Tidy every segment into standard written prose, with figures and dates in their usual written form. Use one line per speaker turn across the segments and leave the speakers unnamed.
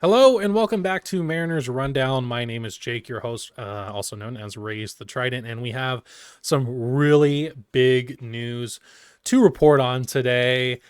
Hello and welcome back to Mariners Rundown. My name is Jake, your host, also known as Raise the Trident, and we have some really big news to report on today.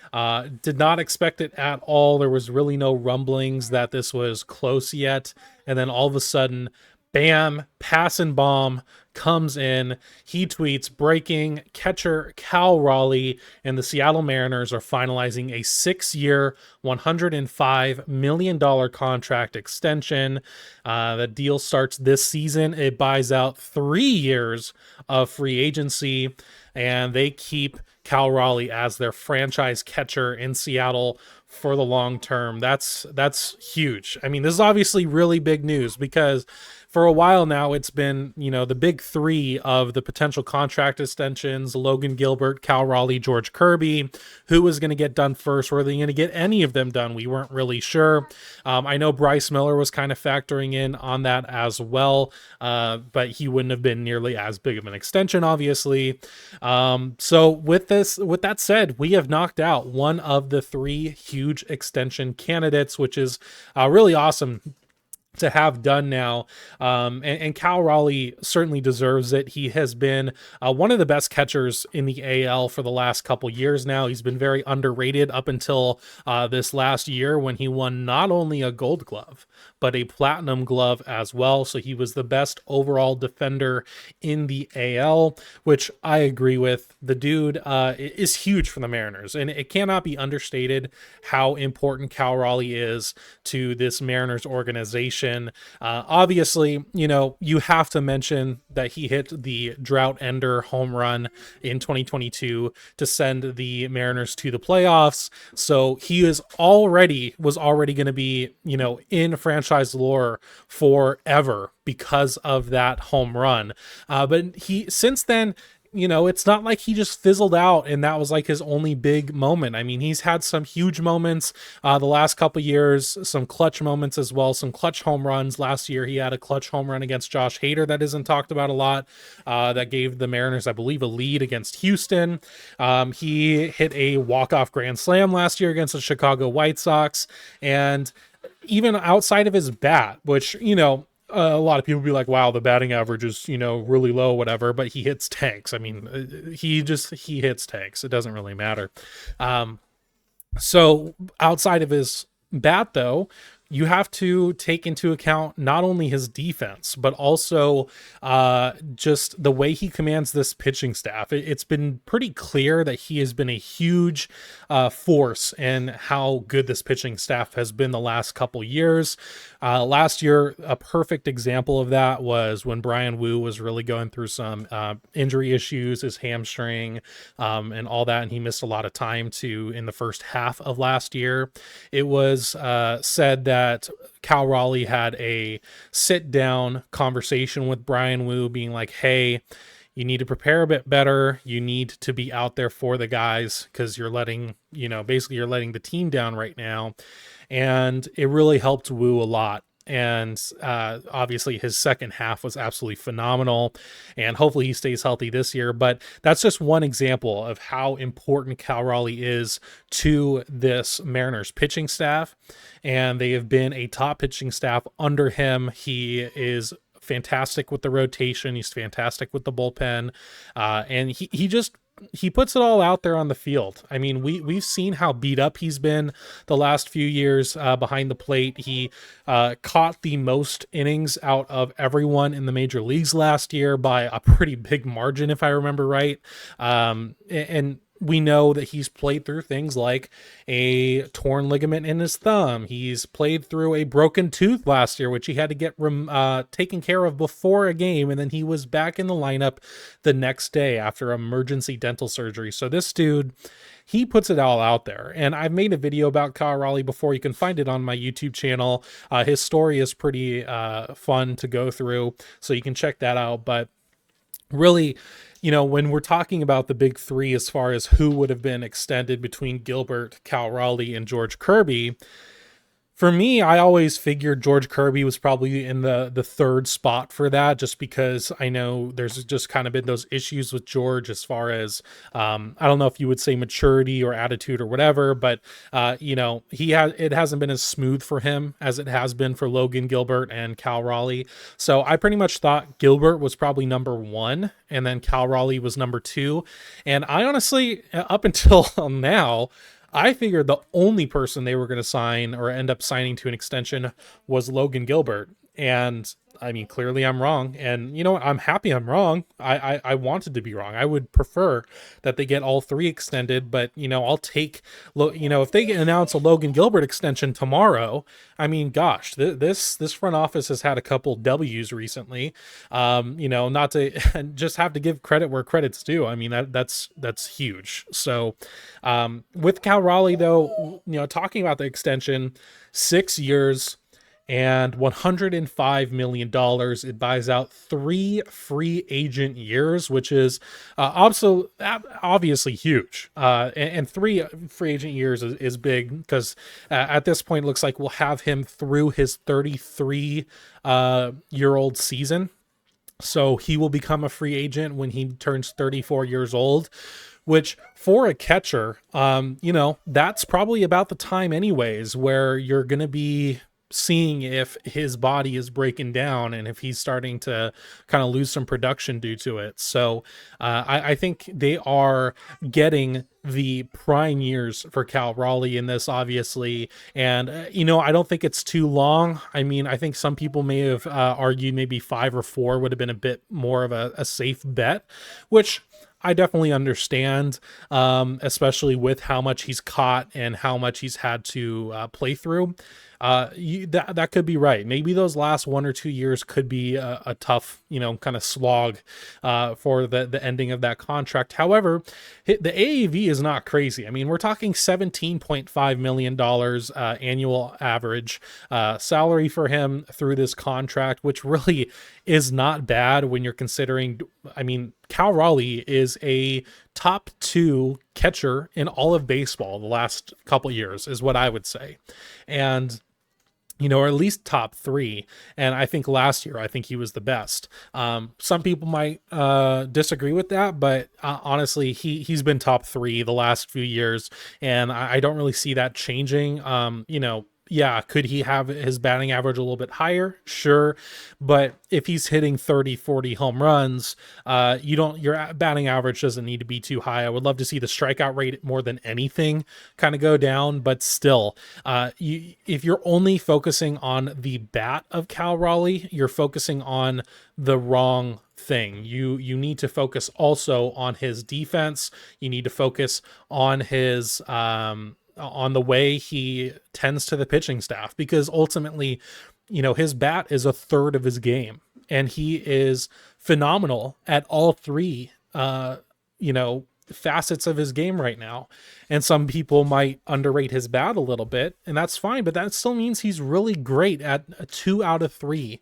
Did not expect it at all. There was really no rumblings that this was close yet, and then all of a sudden, bam, pass and bomb comes in. He tweets, breaking: catcher Cal Raleigh and the Seattle Mariners are finalizing a 6-year, $105 million contract extension. The deal starts this season. It buys out 3 years of free agency, and they keep Cal Raleigh as their franchise catcher in Seattle for the long term. That's huge. I mean, this is obviously really big news because for a while now it's been, the big three of the potential contract extensions: Logan Gilbert, Cal Raleigh, George Kirby. Who was going to get done first? Were they going to get any of them done? We weren't really sure. I know Bryce Miller was kind of factoring in on that as well, but he wouldn't have been nearly as big of an extension, obviously. So with that said, we have knocked out one of the three huge extension candidates, which is really awesome to have done now. And Cal Raleigh certainly deserves it. He has been one of the best catchers in the AL for the last couple years now. He's been very underrated up until this last year when he won not only a Gold Glove, but a Platinum Glove as well. So he was the best overall defender in the AL, which I agree with. The dude is huge for the Mariners, and it cannot be understated how important Cal Raleigh is to this Mariners organization. Obviously, you have to mention that he hit the drought ender home run in 2022 to send the Mariners to the playoffs. So he was already going to be, in franchise lore forever because of that home run. But since then, it's not like he just fizzled out and that was like his only big moment. I mean, he's had some huge moments the last couple years, some clutch moments as well, some clutch home runs. Last year, he had a clutch home run against Josh Hader that isn't talked about a lot, that gave the Mariners, I believe, a lead against Houston. He hit a walk-off grand slam last year against the Chicago White Sox. And even outside of his bat, which, a lot of people be like, wow, the batting average is, really low, whatever, but he hits tanks. I mean, he hits tanks. It doesn't really matter. So outside of his bat, though, you have to take into account not only his defense, but also just the way he commands this pitching staff. It's been pretty clear that he has been a huge force in how good this pitching staff has been the last couple years. Last year, a perfect example of that was when Brian Wu was really going through some injury issues, his hamstring, and all that, and he missed a lot of time in the first half of last year. It was said that Cal Raleigh had a sit-down conversation with Brian Wu, being like, hey, you need to prepare a bit better. You need to be out there for the guys because you're letting the team down right now. And it really helped Wu a lot. And obviously his second half was absolutely phenomenal, and hopefully he stays healthy this year. But that's just one example of how important Cal Raleigh is to this Mariners pitching staff, and they have been a top pitching staff under him. He is fantastic with the rotation. He's fantastic with the bullpen, and he puts it all out there on the field. I mean, we've seen how beat up he's been the last few years behind the plate. He caught the most innings out of everyone in the major leagues last year by a pretty big margin, if I remember right. And we know that he's played through things like a torn ligament in his thumb. He's played through a broken tooth last year, which he had to get taken care of before a game, and then he was back in the lineup the next day after emergency dental surgery. So this dude, he puts it all out there. And I've made a video about Cal Raleigh before. You can find it on my YouTube channel. His story is pretty fun to go through, so you can check that out. But really, when we're talking about the big three as far as who would have been extended between Gilbert, Cal Raleigh, and George Kirby, For me, I always figured George Kirby was probably in the third spot for that, just because I know there's just kind of been those issues with George as far as I don't know if you would say maturity or attitude or whatever, but he has it hasn't been as smooth for him as it has been for Logan Gilbert and Cal Raleigh. So I pretty much thought Gilbert was probably number one, and then Cal Raleigh was number two. And I honestly, up until now, I figured the only person they were going to sign or end up signing to an extension was Logan Gilbert. And I mean, clearly I'm wrong. And you know what? I'm happy I'm wrong. I wanted to be wrong. I would prefer that they get all three extended, but I'll take, if they announce a Logan Gilbert extension tomorrow, I mean, gosh, this front office has had a couple W's recently. Not to just have to give credit where credit's due. I mean, that's huge. So, with Cal Raleigh though, talking about the extension, 6 years, and $105 million. It buys out 3 free agent years, which is also obviously huge. And 3 free agent years is big because at this point, it looks like we'll have him through his 33-year-old season. So he will become a free agent when he turns 34 years old, which for a catcher, that's probably about the time anyways where you're going to be seeing if his body is breaking down and if he's starting to kind of lose some production due to it. So I think they are getting the prime years for Cal Raleigh in this, obviously. And, I don't think it's too long. I mean, I think some people may have argued maybe 5 or 4 would have been a bit more of a safe bet, which I definitely understand, especially with how much he's caught and how much he's had to play through. That could be right. Maybe those last 1 or 2 years could be a tough, kind of slog for the ending of that contract. However, the AAV is not crazy. I mean, we're talking $17.5 million annual average salary for him through this contract, which really is not bad when you're considering, I mean, Cal Raleigh is a top 2 catcher in all of baseball the last couple years, is what I would say. And or at least top 3. And I think last year, I think he was the best. Some people might disagree with that, but honestly, he's been top 3 the last few years, and I don't really see that changing. Yeah, could he have his batting average a little bit higher? Sure. But if he's hitting 30, 40 home runs, your batting average doesn't need to be too high. I would love to see the strikeout rate more than anything kind of go down, but still, if you're only focusing on the bat of Cal Raleigh, you're focusing on the wrong thing. You need to focus also on his defense. You need to focus on his on the way he tends to the pitching staff, because ultimately, his bat is a third of his game, and he is phenomenal at all 3, facets of his game right now. And some people might underrate his bat a little bit, and that's fine, but that still means he's really great at 2 out of 3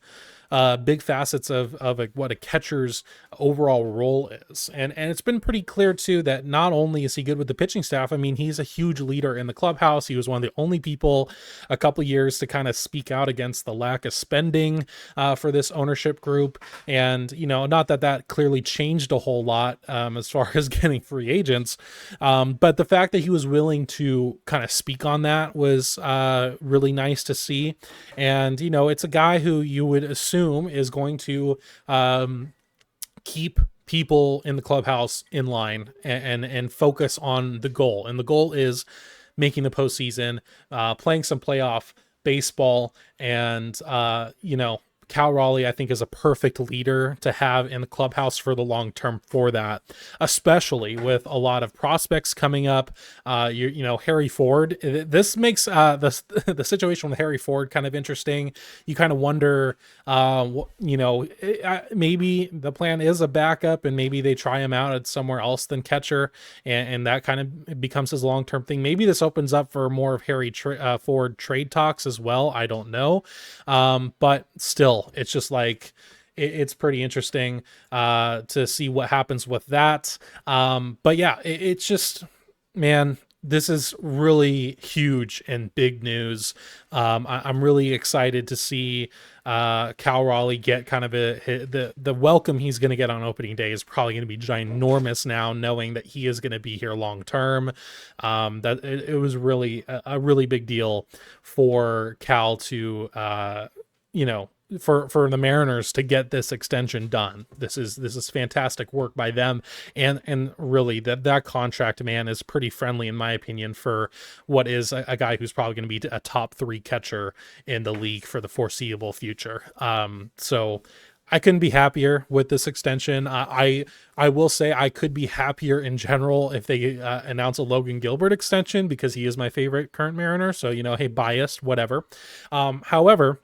big facets of what a catcher's overall role is. And it's been pretty clear too that not only is he good with the pitching staff, I mean, he's a huge leader in the clubhouse. He was one of the only people a couple years to kind of speak out against the lack of spending for this ownership group. And, not that clearly changed a whole lot as far as getting free agents. But the fact that he was willing to kind of speak on that was really nice to see. And, it's a guy who you would assume is going to keep people in the clubhouse in line and focus on the goal. And the goal is making the postseason, playing some playoff baseball, and Cal Raleigh, I think, is a perfect leader to have in the clubhouse for the long term for that, especially with a lot of prospects coming up. Harry Ford. This makes the situation with Harry Ford kind of interesting. You kind of wonder, maybe the plan is a backup, and maybe they try him out at somewhere else than catcher, and that kind of becomes his long term thing. Maybe this opens up for more of Harry Ford trade talks as well. I don't know, but still. It's just like it's pretty interesting to see what happens with that. But yeah, it's just, man, this is really huge and big news. I'm really excited to see Cal Raleigh get kind of the welcome he's going to get on opening day is probably going to be ginormous now, knowing that he is going to be here long term. That it was really a really big deal for Cal to you know, for the Mariners to get this extension done. This is fantastic work by them, and really that contract, man, is pretty friendly in my opinion for what is a guy who's probably going to be a top 3 catcher in the league for the foreseeable future. So I couldn't be happier with this extension. I will say I could be happier in general if they announce a Logan Gilbert extension, because he is my favorite current Mariner. So, you know, hey, biased, whatever. However,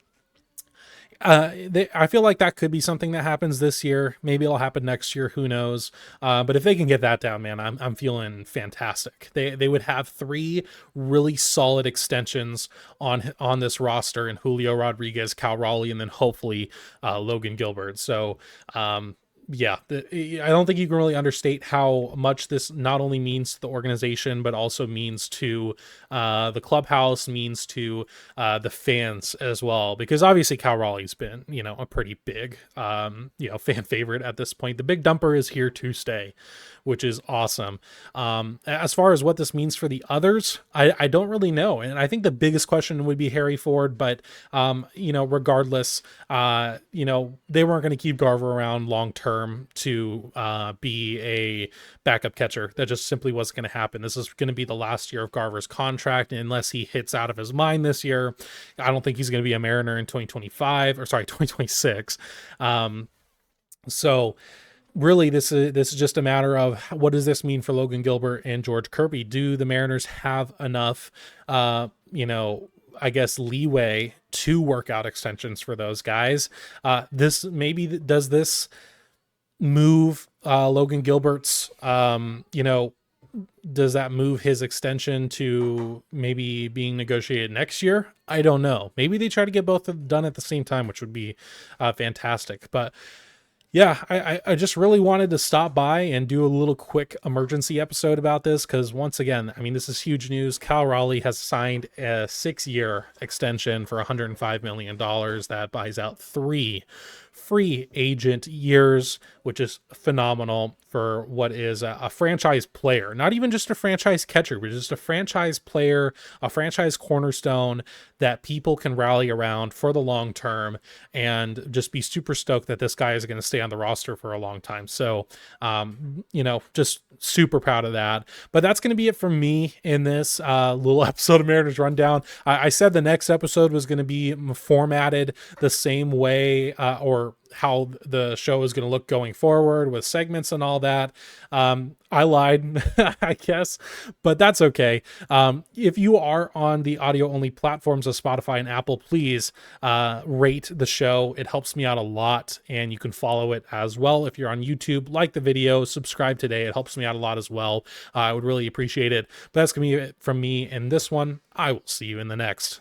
I feel like that could be something that happens this year. Maybe it'll happen next year. Who knows? But if they can get that down, man, I'm feeling fantastic. They would have 3 really solid extensions on this roster, in Julio Rodriguez, Cal Raleigh, and then hopefully Logan Gilbert. So yeah, I don't think you can really understate how much this not only means to the organization, but also means to the clubhouse, means to the fans as well. Because obviously Cal Raleigh's been, you know, a pretty big, you know, fan favorite at this point. The big dumper is here to stay, which is awesome. As far as what this means for the others, I don't really know. And I think the biggest question would be Harry Ford, but, you know, regardless, you know, they weren't going to keep Garver around long term to be a backup catcher. That just simply wasn't going to happen. This is going to be the last year of Garver's contract, and unless he hits out of his mind this year, I don't think he's going to be a Mariner in 2026. So really, this is just a matter of what does this mean for Logan Gilbert and George Kirby? Do the Mariners have enough, you know, I guess, leeway to work out extensions for those guys? Does this move Logan Gilbert's, you know, does that move his extension to maybe being negotiated next year? I don't know. Maybe they try to get both of them done at the same time, which would be fantastic. But yeah, I just really wanted to stop by and do a little quick emergency episode about this, because once again, I mean, this is huge news. Cal Raleigh has signed a 6-year extension for $105 million that buys out 3 free agent years, which is phenomenal for what is a franchise player, not even just a franchise catcher, but just a franchise player, a franchise cornerstone that people can rally around for the long term and just be super stoked that this guy is going to stay on the roster for a long time. So, you know, just super proud of that. But that's going to be it from me in this little episode of Mariners Rundown. I said the next episode was going to be formatted the same way, or how the show is going to look going forward with segments and all that. I lied, I guess, but that's okay. If you are on the audio only platforms of Spotify and Apple, please rate the show. It helps me out a lot, and you can follow it as well. If you're on YouTube, like the video, subscribe today. It helps me out a lot as well. I would really appreciate it. But that's going to be it from me in this one. I will see you in the next.